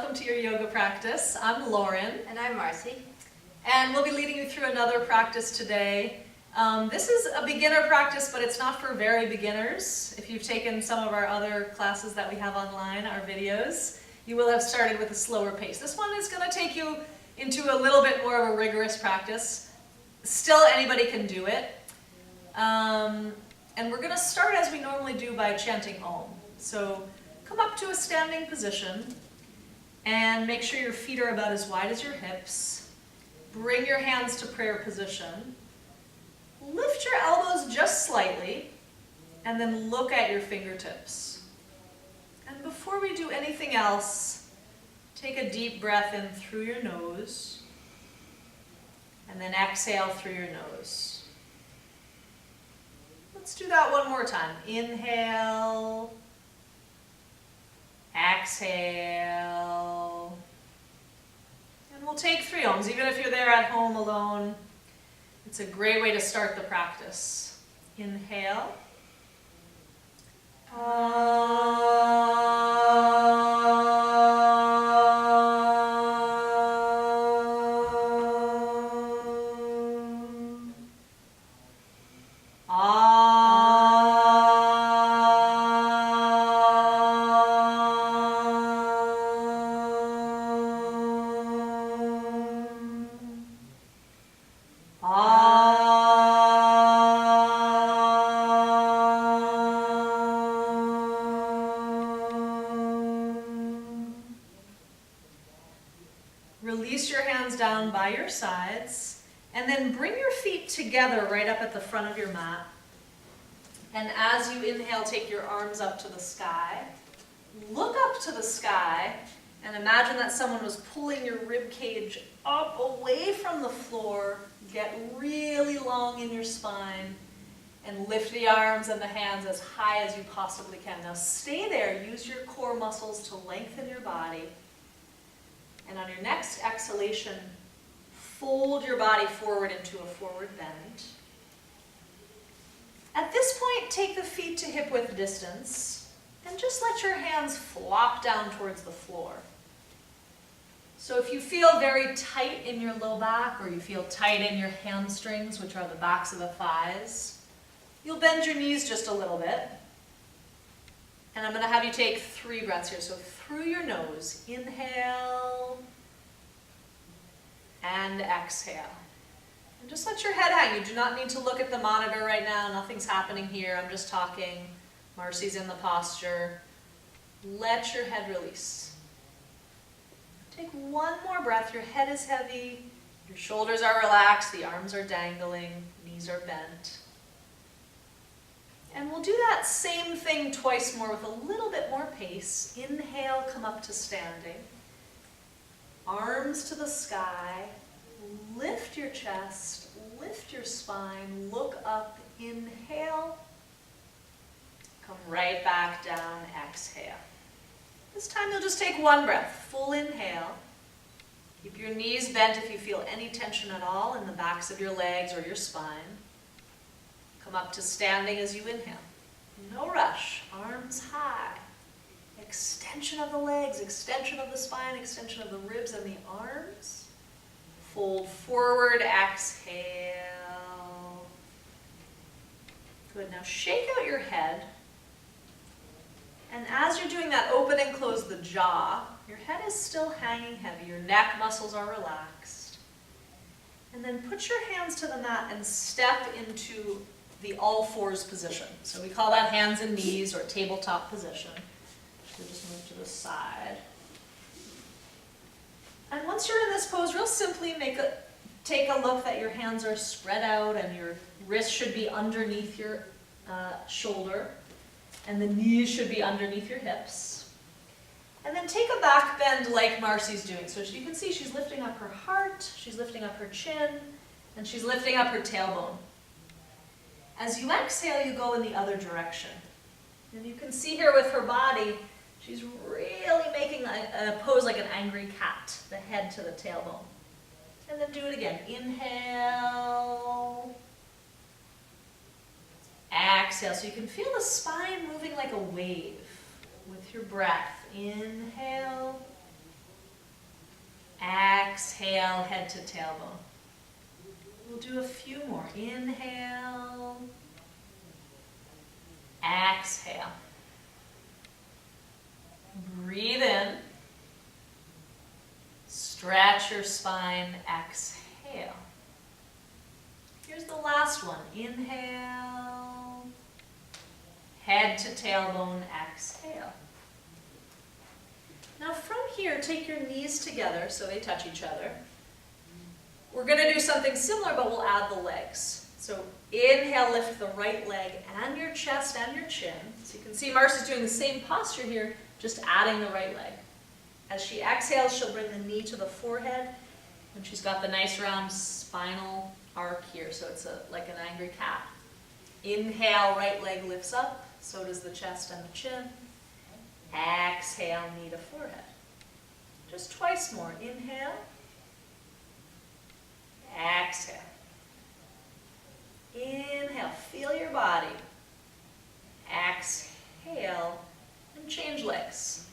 welcome to your yoga practice. I'm Lauren. And I'm Marcy. And we'll be leading you through another practice today. This is a beginner practice, but it's not for very beginners. If you've taken some of our other classes that we have online, our videos, you will have started with a slower pace. This one is going to take you into a little bit more of a rigorous practice. Still, anybody can do it. And we're going to start as we normally do by chanting Om. So come up to a standing position and make sure your feet are about as wide as your hips. Bring your hands to prayer position. Lift your elbows just slightly and then look at your fingertips. And before we do anything else, take a deep breath in through your nose and then exhale through your nose. Let's do that one more time. Inhale. Exhale. And we'll take 3 Oms, even if you're there at home alone. It's a great way to start the practice. Inhale. Release your hands down by your sides, and then bring your feet together right up at the front of your mat. And as you inhale, take your arms up to the sky. Look up to the sky, and imagine that someone was pulling your rib cage up away from the floor. Get really long in your spine, and lift the arms and the hands as high as you possibly can. Now stay there. Use your core muscles to lengthen your body. And on your next exhalation, fold your body forward into a forward bend. At this point, take the feet to hip-width distance and just let your hands flop down towards the floor. So if you feel very tight in your low back or you feel tight in your hamstrings, which are the backs of the thighs, you'll bend your knees just a little bit. And I'm going to have you take 3 breaths here. So through your nose, inhale and exhale. And just let your head hang. You do not need to look at the monitor right now. Nothing's happening here. I'm just talking. Marcy's in the posture. Let your head release. Take 1 more breath. Your head is heavy. Your shoulders are relaxed. The arms are dangling. Knees are bent. And we'll do that same thing twice more with a little bit more pace. Inhale, come up to standing. Arms to the sky. Lift your chest, lift your spine, look up, inhale. Come right back down, exhale. This time you'll just take 1 breath, full inhale. Keep your knees bent if you feel any tension at all in the backs of your legs or your spine. Come up to standing as you inhale. No rush, arms high. Extension of the legs, extension of the spine, extension of the ribs and the arms. Fold forward, exhale. Good, now shake out your head. And as you're doing that, open and close the jaw. Your head is still hanging heavy, your neck muscles are relaxed. And then put your hands to the mat and step into the all-4s position. So we call that hands and knees or tabletop position. So just move to the side. And once you're in this pose, real simply take a look that your hands are spread out and your wrist should be underneath your shoulder and the knees should be underneath your hips. And then take a back bend like Marcy's doing. So you can see she's lifting up her heart, she's lifting up her chin, and she's lifting up her tailbone. As you exhale, you go in the other direction. And you can see here with her body, she's really making a pose like an angry cat, the head to the tailbone. And then do it again. Inhale. Exhale. So you can feel the spine moving like a wave with your breath. Inhale. Exhale, head to tailbone. We'll do a few more. Inhale. Exhale. Breathe in. Stretch your spine. Exhale. Here's the last one. Inhale. Head to tailbone. Exhale. Now from here, take your knees together so they touch each other. We're going to do something similar, but we'll add the legs. So inhale, lift the right leg and your chest and your chin. So you can see Marcy's doing the same posture here, just adding the right leg. As she exhales, she'll bring the knee to the forehead, and she's got the nice round spinal arc here, so it's like an angry cat. Inhale, right leg lifts up, so does the chest and the chin. Exhale, knee to forehead. Just twice more. Inhale. Exhale. Inhale, feel your body. Exhale, and change legs.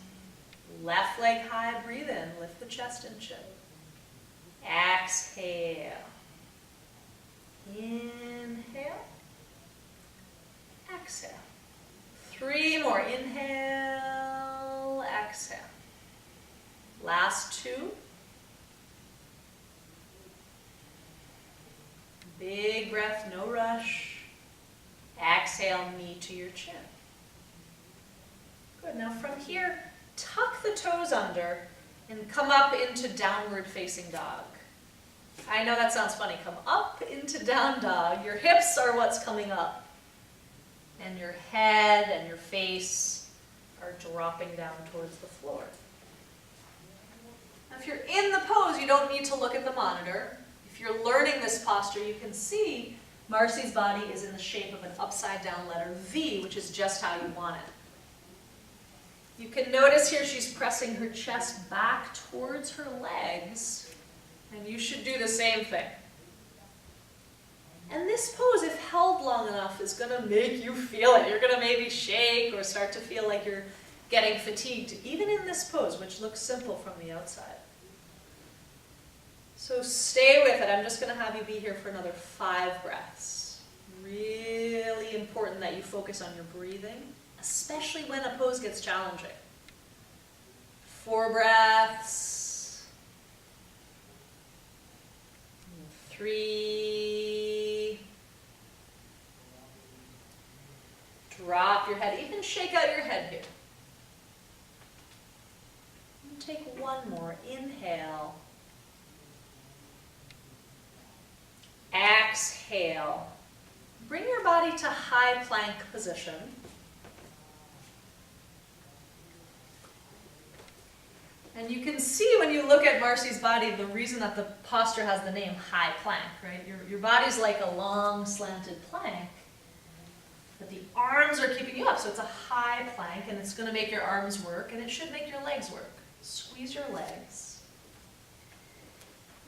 Left leg high, breathe in, lift the chest and chin. Exhale. Inhale. Exhale. 3 more. Inhale, exhale. Last 2. Big breath, no rush. Exhale, knee to your chin. Good. Now from here, tuck the toes under and come up into downward facing dog. I know that sounds funny. Come up into down dog. Your hips are what's coming up. And your head and your face are dropping down towards the floor. Now if you're in the pose, you don't need to look at the monitor. If you're learning this posture, you can see Marcy's body is in the shape of an upside down letter V, which is just how you want it. You can notice here she's pressing her chest back towards her legs, and you should do the same thing. And this pose, if held long enough, is going to make you feel it. You're going to maybe shake or start to feel like you're getting fatigued, even in this pose, which looks simple from the outside. So stay with it. I'm just going to have you be here for another 5 breaths. Really important that you focus on your breathing, especially when a pose gets challenging. 4 breaths. 3. Drop your head. Even shake out your head here. And take 1 more. Inhale. Exhale. Bring your body to high plank position. And you can see when you look at Marcy's body, the reason that the posture has the name high plank, right? Your body's like a long slanted plank, but the arms are keeping you up. So it's a high plank, and it's going to make your arms work, and it should make your legs work. Squeeze your legs.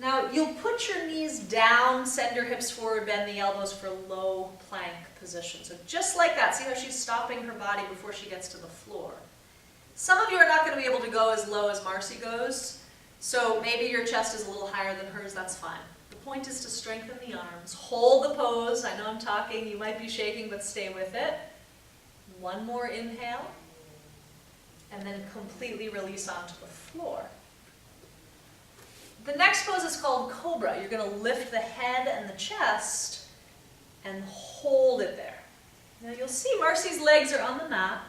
Now, you'll put your knees down, send your hips forward, bend the elbows for low plank position. So just like that, see how she's stopping her body before she gets to the floor. Some of you are not going to be able to go as low as Marcy goes, so maybe your chest is a little higher than hers, that's fine. The point is to strengthen the arms. Hold the pose. I know I'm talking, you might be shaking, but stay with it. 1 more inhale, and then completely release onto the floor. The next pose is called Cobra. You're going to lift the head and the chest and hold it there. Now you'll see Marcy's legs are on the mat.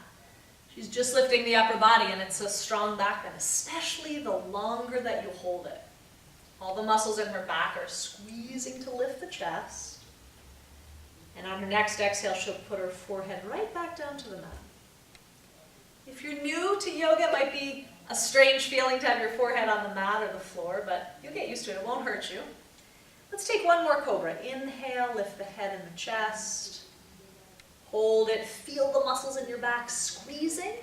She's just lifting the upper body, and it's a strong back bend, especially the longer that you hold it. All the muscles in her back are squeezing to lift the chest. And on her next exhale, she'll put her forehead right back down to the mat. If you're new to yoga, it might be a strange feeling to have your forehead on the mat or the floor, but you'll get used to it. It won't hurt you. Let's take 1 more Cobra. Inhale, lift the head and the chest. Hold it. Feel the muscles in your back squeezing.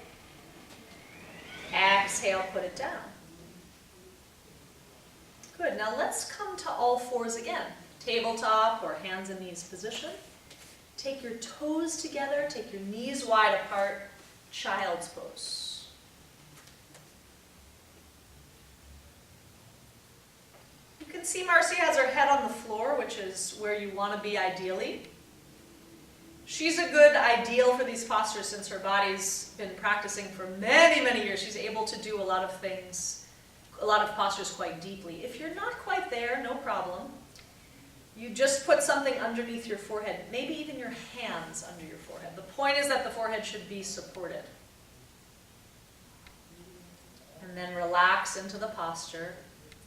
Exhale, put it down. Good. Now let's come to all 4s again. Tabletop or hands and knees position. Take your toes together. Take your knees wide apart. Child's pose. see Marcy has her head on the floor, which is where you want to be ideally. She's a good ideal for these postures since her body's been practicing for many, many years. She's able to do a lot of things, a lot of postures quite deeply. If you're not quite there, no problem. You just put something underneath your forehead, maybe even your hands under your forehead. The point is that the forehead should be supported. And then relax into the posture,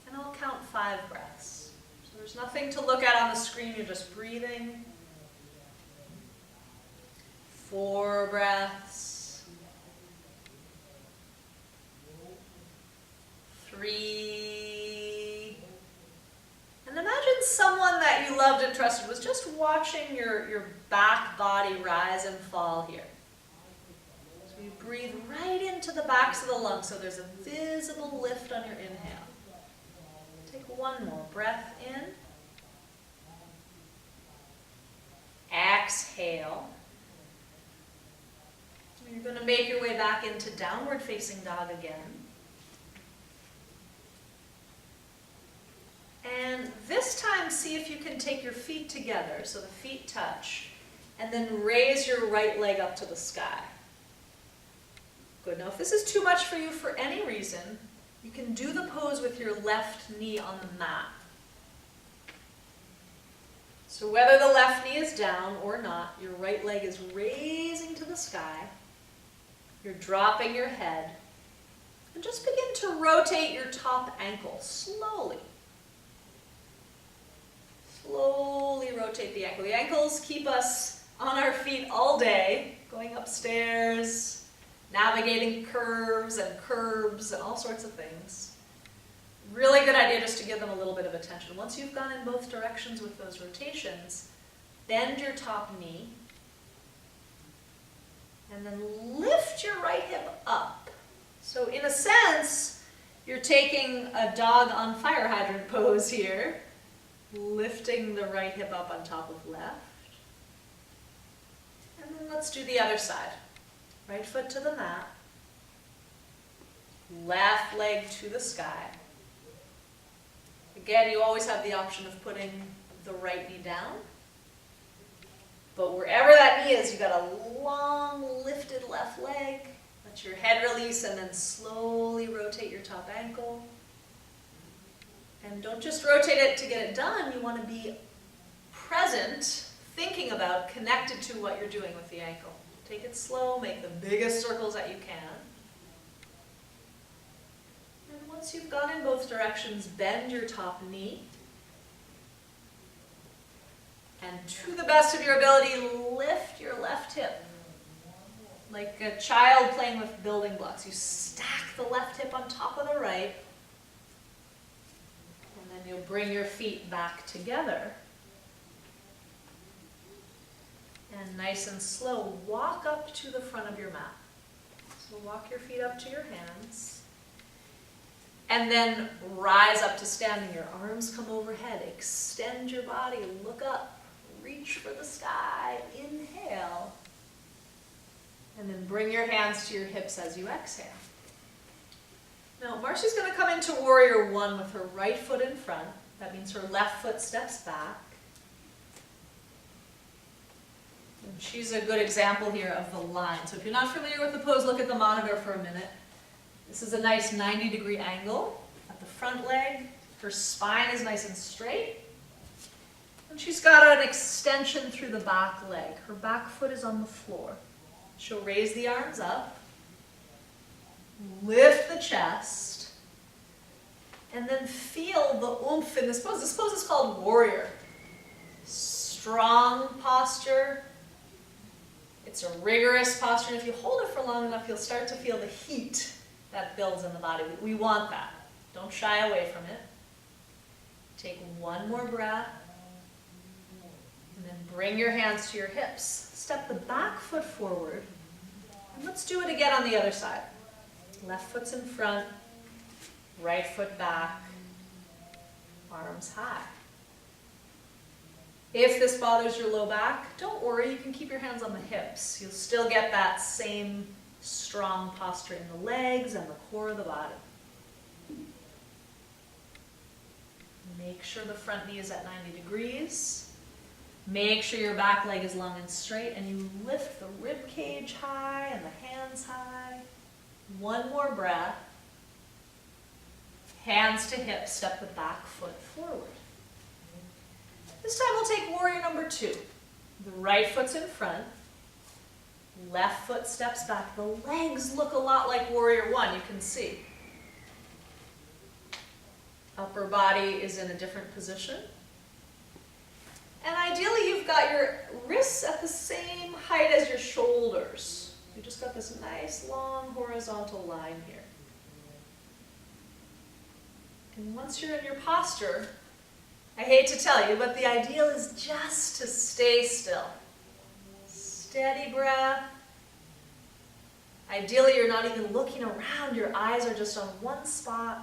and I'll count 5 breaths. So there's nothing to look at on the screen, you're just breathing. 4 breaths. 3. And imagine someone that you loved and trusted was just watching your back body rise and fall here. So you breathe right into the backs of the lungs so there's a visible lift on your inhale. Take 1 more breath in. Exhale. You're going to make your way back into downward facing dog again. And this time, see if you can take your feet together, so the feet touch, and then raise your right leg up to the sky. Good. Now, if this is too much for you for any reason, you can do the pose with your left knee on the mat. So whether the left knee is down or not, your right leg is raising to the sky. You're dropping your head. And just begin to rotate your top ankle slowly. Slowly rotate the ankle. The ankles keep us on our feet all day, going upstairs, navigating curves and curbs and all sorts of things. Really good idea just to give them a little bit of attention. Once you've gone in both directions with those rotations, bend your top knee, and then lift your right hip up. So in a sense, you're taking a dog on fire hydrant pose here, lifting the right hip up on top of left. And then let's do the other side. Right foot to the mat, left leg to the sky. Again, you always have the option of putting the right knee down. But wherever that knee is, you've got a long lifted left leg. Let your head release and then slowly rotate your top ankle. And don't just rotate it to get it done. You want to be present, thinking about, connected to what you're doing with the ankle. Take it slow, make the biggest circles that you can. And once you've gone in both directions, bend your top knee. And to the best of your ability, lift your left hip. Like a child playing with building blocks. You stack the left hip on top of the right. And then you'll bring your feet back together. And nice and slow, walk up to the front of your mat. So walk your feet up to your hands. And then rise up to standing. Your arms come overhead. Extend your body, look up. Reach for the sky, inhale, and then bring your hands to your hips as you exhale. Now, Marcy's going to come into Warrior One with her right foot in front. That means her left foot steps back. And she's a good example here of the line. So if you're not familiar with the pose, look at the monitor for a minute. This is a nice 90-degree angle at the front leg. Her spine is nice and straight. And she's got an extension through the back leg. Her back foot is on the floor. She'll raise the arms up, lift the chest, and then feel the oomph in this pose. This pose is called Warrior. Strong posture. It's a rigorous posture. And if you hold it for long enough, you'll start to feel the heat that builds in the body. We want that. Don't shy away from it. Take 1 more breath. And then bring your hands to your hips. Step the back foot forward. And let's do it again on the other side. Left foot's in front, right foot back, arms high. If this bothers your low back, don't worry, you can keep your hands on the hips. You'll still get that same strong posture in the legs and the core of the body. Make sure the front knee is at 90 degrees. Make sure your back leg is long and straight, and you lift the rib cage high and the hands high. One more breath. Hands to hips, step the back foot forward. This time we'll take warrior number 2. The right foot's in front. Left foot steps back. The legs look a lot like warrior 1, you can see. Upper body is in a different position. And ideally you've got your wrists at the same height as your shoulders. You just got this nice long horizontal line here. And once you're in your posture, I hate to tell you, but the ideal is just to stay still. Steady breath. Ideally, you're not even looking around. Your eyes are just on one spot.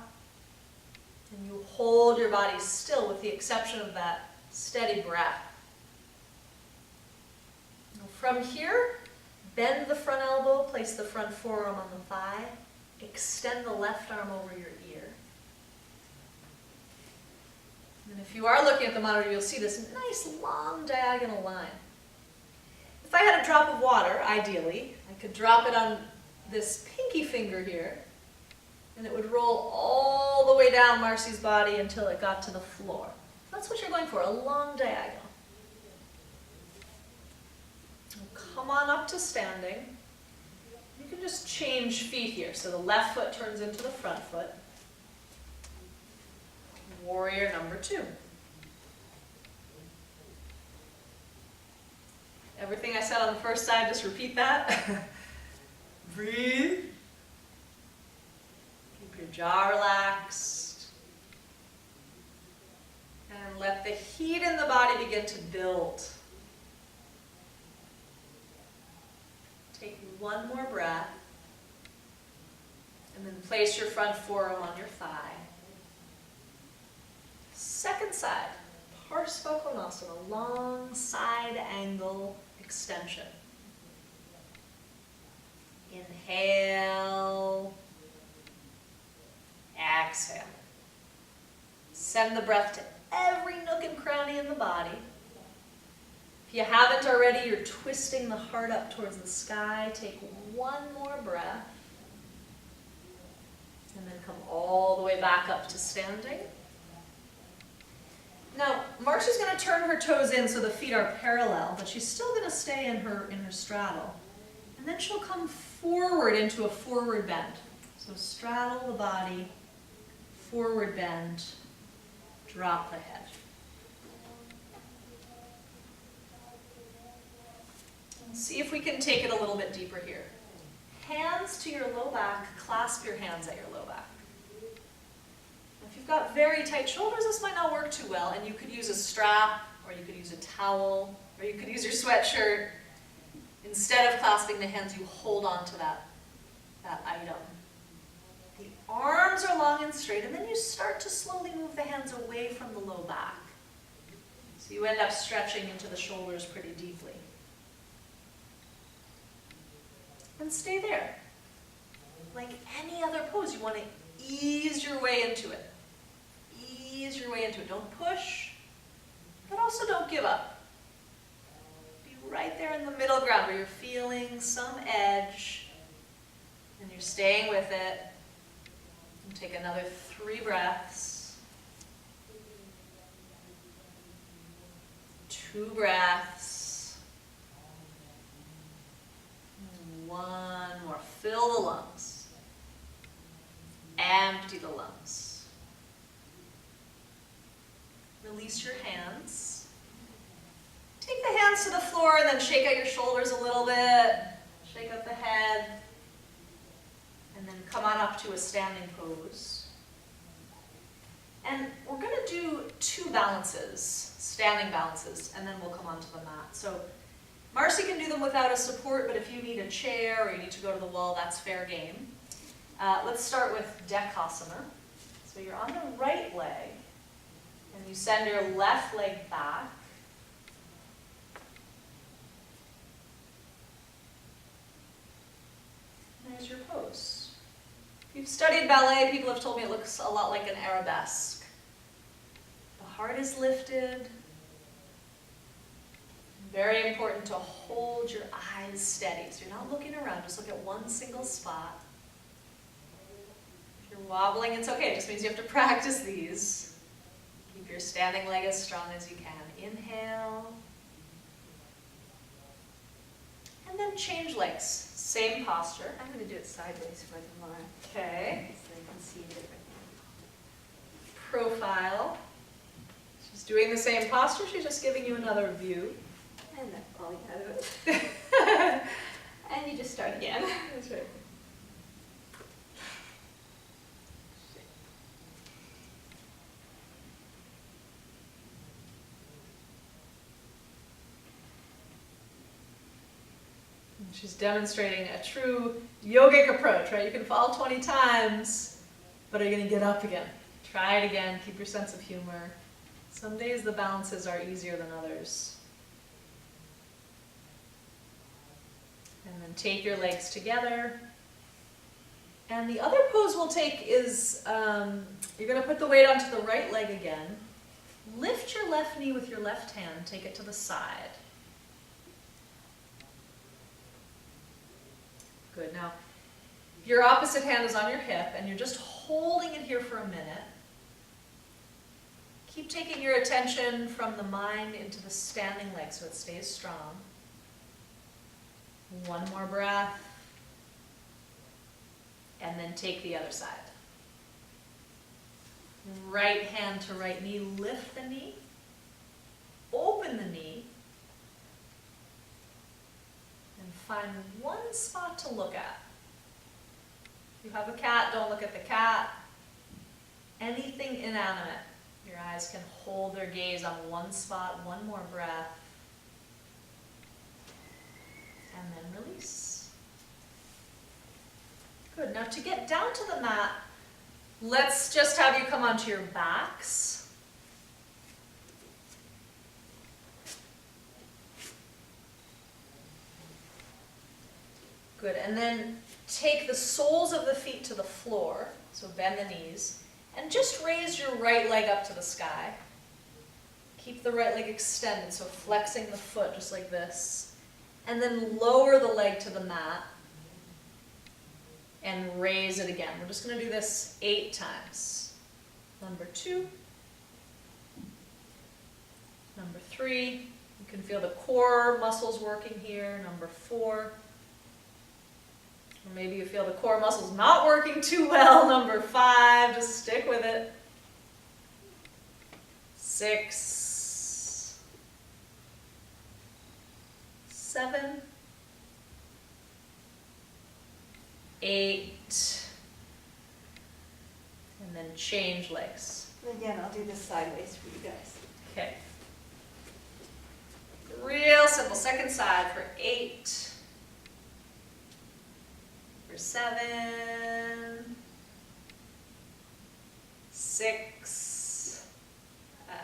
And you hold your body still with the exception of that steady breath. Now from here, bend the front elbow, place the front forearm on the thigh, extend the left arm over your ear. And if you are looking at the monitor, you'll see this nice long diagonal line. If I had a drop of water, ideally, I could drop it on this pinky finger here, and it would roll all the way down Marcy's body until it got to the floor. That's what you're going for, a long diagonal. Come on up to standing. You can just change feet here. So the left foot turns into the front foot. Warrior number 2. Everything I said on the first side, just repeat that. Breathe. Keep your jaw relaxed. And let the heat in the body begin to build. Take one more breath. And then place your front forearm on your thigh. Second side, Parsva Konasana, long side angle extension. Inhale, exhale. Send the breath to every nook and cranny in the body. If you haven't already, you're twisting the heart up towards the sky. Take one more breath. And then come all the way back up to standing. Now, Marcy's going to turn her toes in so the feet are parallel, but she's still going to stay in her straddle. And then she'll come forward into a forward bend. So straddle the body, forward bend, drop the head. See if we can take it a little bit deeper here. Hands to your low back, clasp your hands at your low back. If you've got very tight shoulders, this might not work too well, and you could use a strap, or you could use a towel, or you could use your sweatshirt. Instead of clasping the hands, you hold on to that item. The arms are long and straight, and then you start to slowly move the hands away from the low back. So you end up stretching into the shoulders pretty deeply. And stay there. Like any other pose, you want to ease your way into it. Ease your way into it. Don't push, but also don't give up. Be right there in the middle ground where you're feeling some edge, and you're staying with it. And take another 3 breaths. 2 breaths. 1 more. Fill the lungs. Empty the lungs. Release your hands. Take the hands to the floor and then shake out your shoulders a little bit. Shake out the head. And then come on up to a standing pose. And we're going to do 2 balances, standing balances, and then we'll come onto the mat. So Marcy can do them without a support, but if you need a chair or you need to go to the wall, that's fair game. Let's start with Dekasana. So you're on the right leg, and you send your left leg back. There's your pose. If you've studied ballet, people have told me it looks a lot like an arabesque. heart is lifted. Very important to hold your eyes steady. So you're not looking around, just look at one single spot. If you're wobbling, it's okay. It just means you have to practice these. Keep your standing leg as strong as you can. Inhale. And then change legs. Same posture. I'm going to do it sideways for them, Laura, Okay. so they can see differently. Profile. She's doing the same posture, she's just giving you another view. And that's all you got of it. And you just start again. That's right. She's demonstrating a true yogic approach, right? You can fall 20 times, but are you going to get up again? Try it again, keep your sense of humor. Some days the balances are easier than others. And then take your legs together. And the other pose we'll take is, you're going to put the weight onto the right leg again. Lift your left knee with your left hand, take it to the side. Good. Now, your opposite hand is on your hip, and you're just holding it here for a minute. Keep taking your attention from the mind into the standing leg so it stays strong. One more breath. And then take the other side. Right hand to right knee, lift the knee. Open the knee. And find one spot to look at. If you have a cat, don't look at the cat. Anything inanimate. Your eyes can hold their gaze on one spot, one more breath. And then release. Good. Now to get down to the mat, let's just have you come onto your backs. Good. And then take the soles of the feet to the floor, so bend the knees, and just raise your right leg up to the sky. Keep the right leg extended, so flexing the foot just like this. And then lower the leg to the mat and raise it again. We're just going to do this 8 times. Number 2. Number 3. You can feel the core muscles working here. Number 4. Or maybe you feel the core muscles not working too well. Number 5. Just stick with it. 6. 7. 8. And then change legs. Again, I'll do this sideways for you guys. Okay. Real simple. Second side for 8. For 7. 6.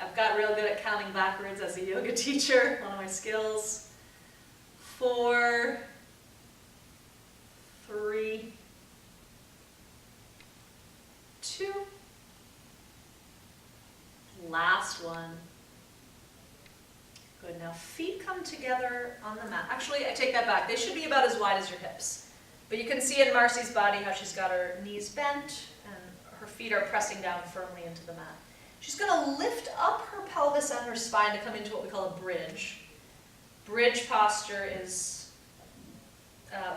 I've got real good at counting backwards as a yoga teacher, one of my skills. 4. 3. 2. Last one. Good. Now feet come together on the mat. Actually, I take that back. They should be about as wide as your hips. But you can see in Marcy's body how she's got her knees bent and her feet are pressing down firmly into the mat. She's going to lift up her pelvis and her spine to come into what we call a bridge. Bridge posture is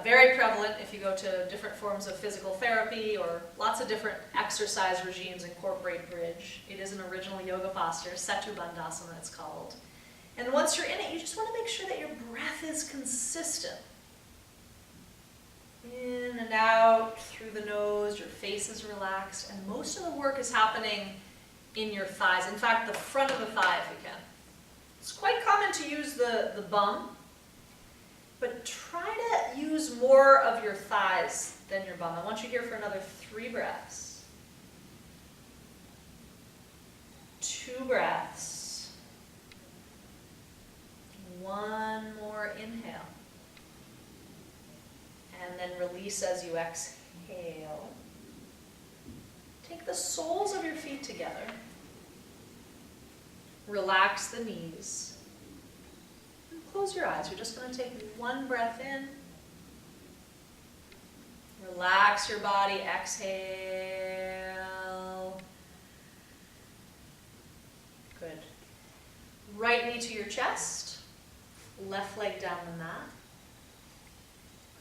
very prevalent if you go to different forms of physical therapy, or lots of different exercise regimes incorporate bridge. It is an original yoga posture, Setu Bandhasana it's called. And once you're in it, you just want to make sure that your breath is consistent. In and out, through the nose, your face is relaxed, and most of the work is happening in your thighs. In fact, the front of the thigh if you can. It's quite common to use the bum, but try to use more of your thighs than your bum. I want you here for another 3 breaths. 2 breaths. 1 more inhale. And then release as you exhale. Take the soles of your feet together. Relax the knees. And close your eyes. You're just going to take one breath in. Relax your body. Exhale. Good. Right knee to your chest. Left leg down the mat.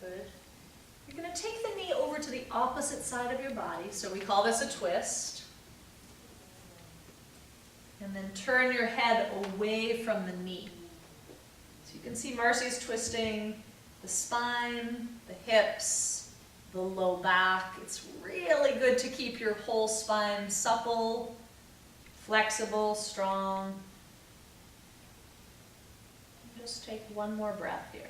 Good. You're going to take the knee over to the opposite side of your body. So we call this a twist. And then turn your head away from the knee. So you can see Marcy's twisting the spine, the hips, the low back. It's really good to keep your whole spine supple, flexible, strong. Just take one more breath here.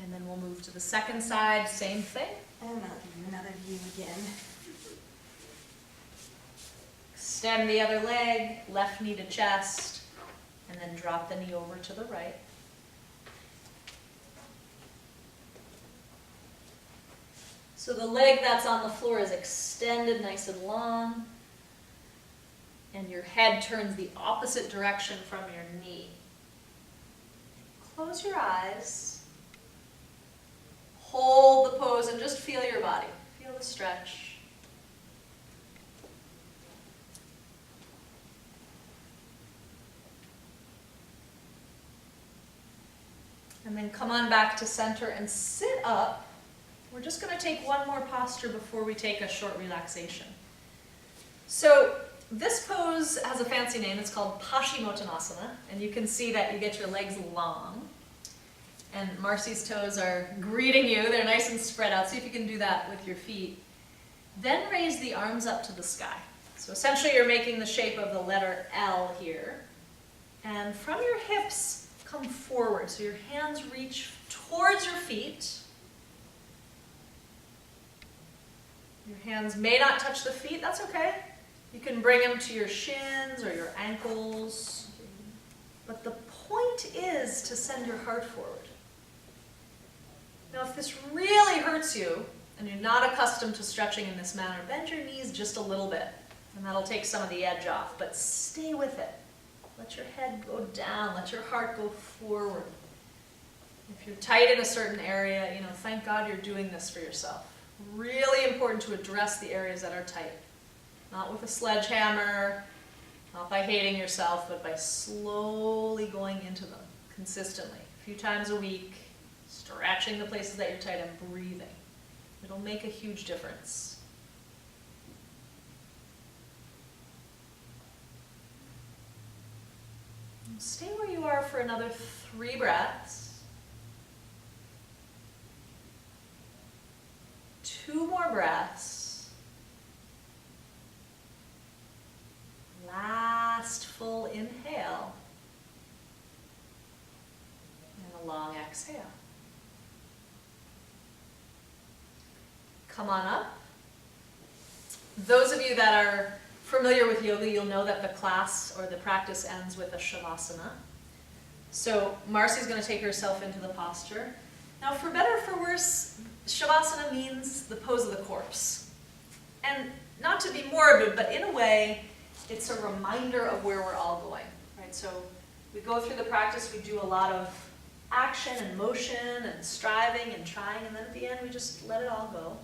And then we'll move to the second side, same thing. And I'll give you another view again. Extend the other leg, left knee to chest, and then drop the knee over to the right. So the leg that's on the floor is extended nice and long, and your head turns the opposite direction from your knee. Close your eyes. Hold the pose and just feel your body. Feel the stretch. And then come on back to center and sit up. We're just going to take one more posture before we take a short relaxation. So this pose has a fancy name. It's called Paschimottanasana. And you can see that you get your legs long. And Marcy's toes are greeting you. They're nice and spread out. See if you can do that with your feet. Then raise the arms up to the sky. So essentially you're making the shape of the letter L here. And from your hips, come forward. So your hands reach towards your feet. Your hands may not touch the feet. That's okay. You can bring them to your shins or your ankles. But the point is to send your heart forward. Now, if this really hurts you, and you're not accustomed to stretching in this manner, bend your knees just a little bit, and that'll take some of the edge off, but stay with it. Let your head go down, let your heart go forward. If you're tight in a certain area, thank God you're doing this for yourself. Really important to address the areas that are tight. Not with a sledgehammer, not by hating yourself, but by slowly going into them consistently, a few times a week. Stretching the places that you're tight and breathing. It'll make a huge difference. Stay where you are for another 3 breaths. 2 more breaths. Last full inhale. And a long exhale. Come on up. Those of you that are familiar with yoga, you'll know that the class or the practice ends with a Shavasana. So Marcy's going to take herself into the posture. Now, for better or for worse, Shavasana means the pose of the corpse. And not to be morbid, but in a way, it's a reminder of where we're all going. Right? So we go through the practice, we do a lot of action and motion and striving and trying, and then at the end we just let it all go.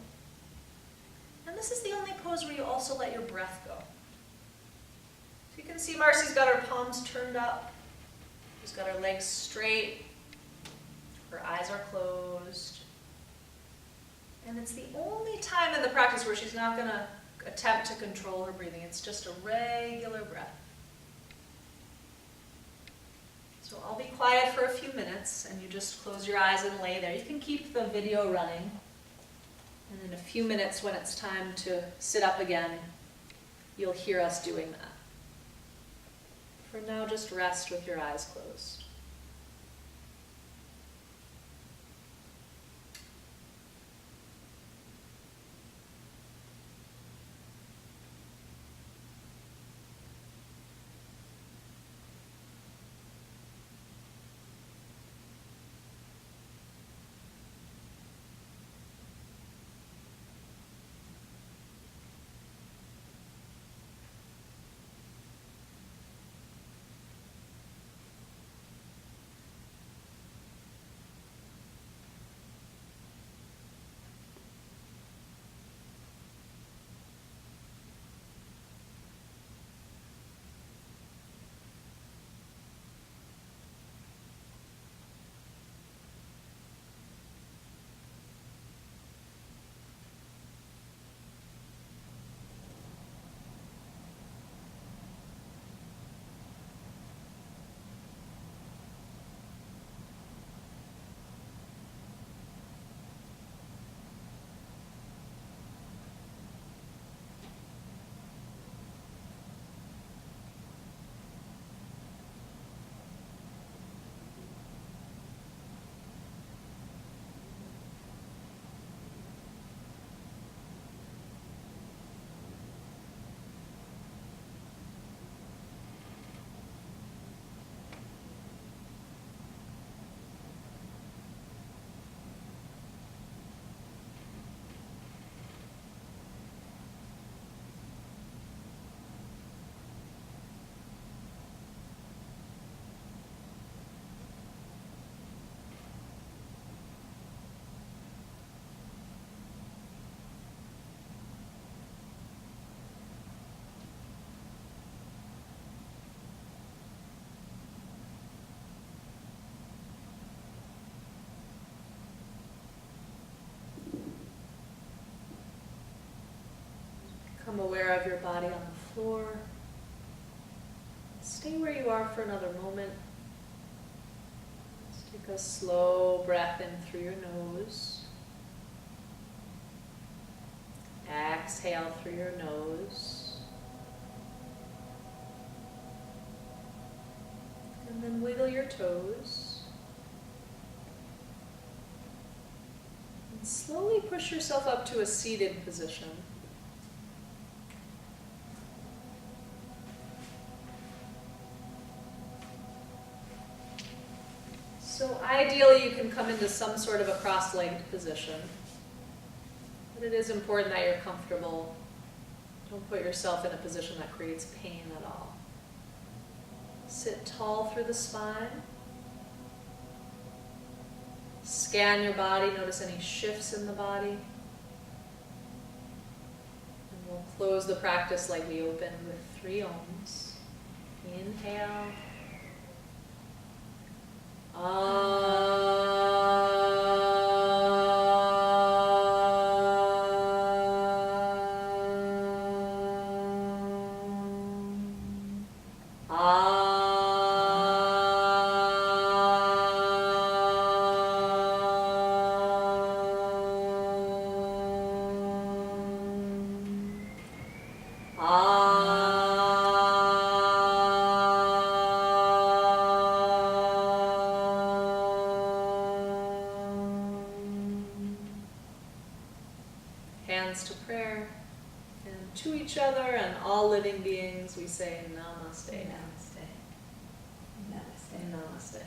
And this is the only pose where you also let your breath go. So you can see Marcy's got her palms turned up. She's got her legs straight. Her eyes are closed. And it's the only time in the practice where she's not going to attempt to control her breathing. It's just a regular breath. So I'll be quiet for a few minutes, and you just close your eyes and lay there. You can keep the video running. And in a few minutes, when it's time to sit up again, you'll hear us doing that. For now, just rest with your eyes closed. Become aware of your body on the floor. Stay where you are for another moment. Just take a slow breath in through your nose. Exhale through your nose. And then wiggle your toes. And slowly push yourself up to a seated position. So ideally you can come into some sort of a cross-legged position. But it is important that you're comfortable. Don't put yourself in a position that creates pain at all. Sit tall through the spine. Scan your body, notice any shifts in the body. And we'll close the practice like we opened with 3 ohms. Inhale. Hands to prayer, and to each other and all living beings we say namaste. Namaste. Namaste. Namaste.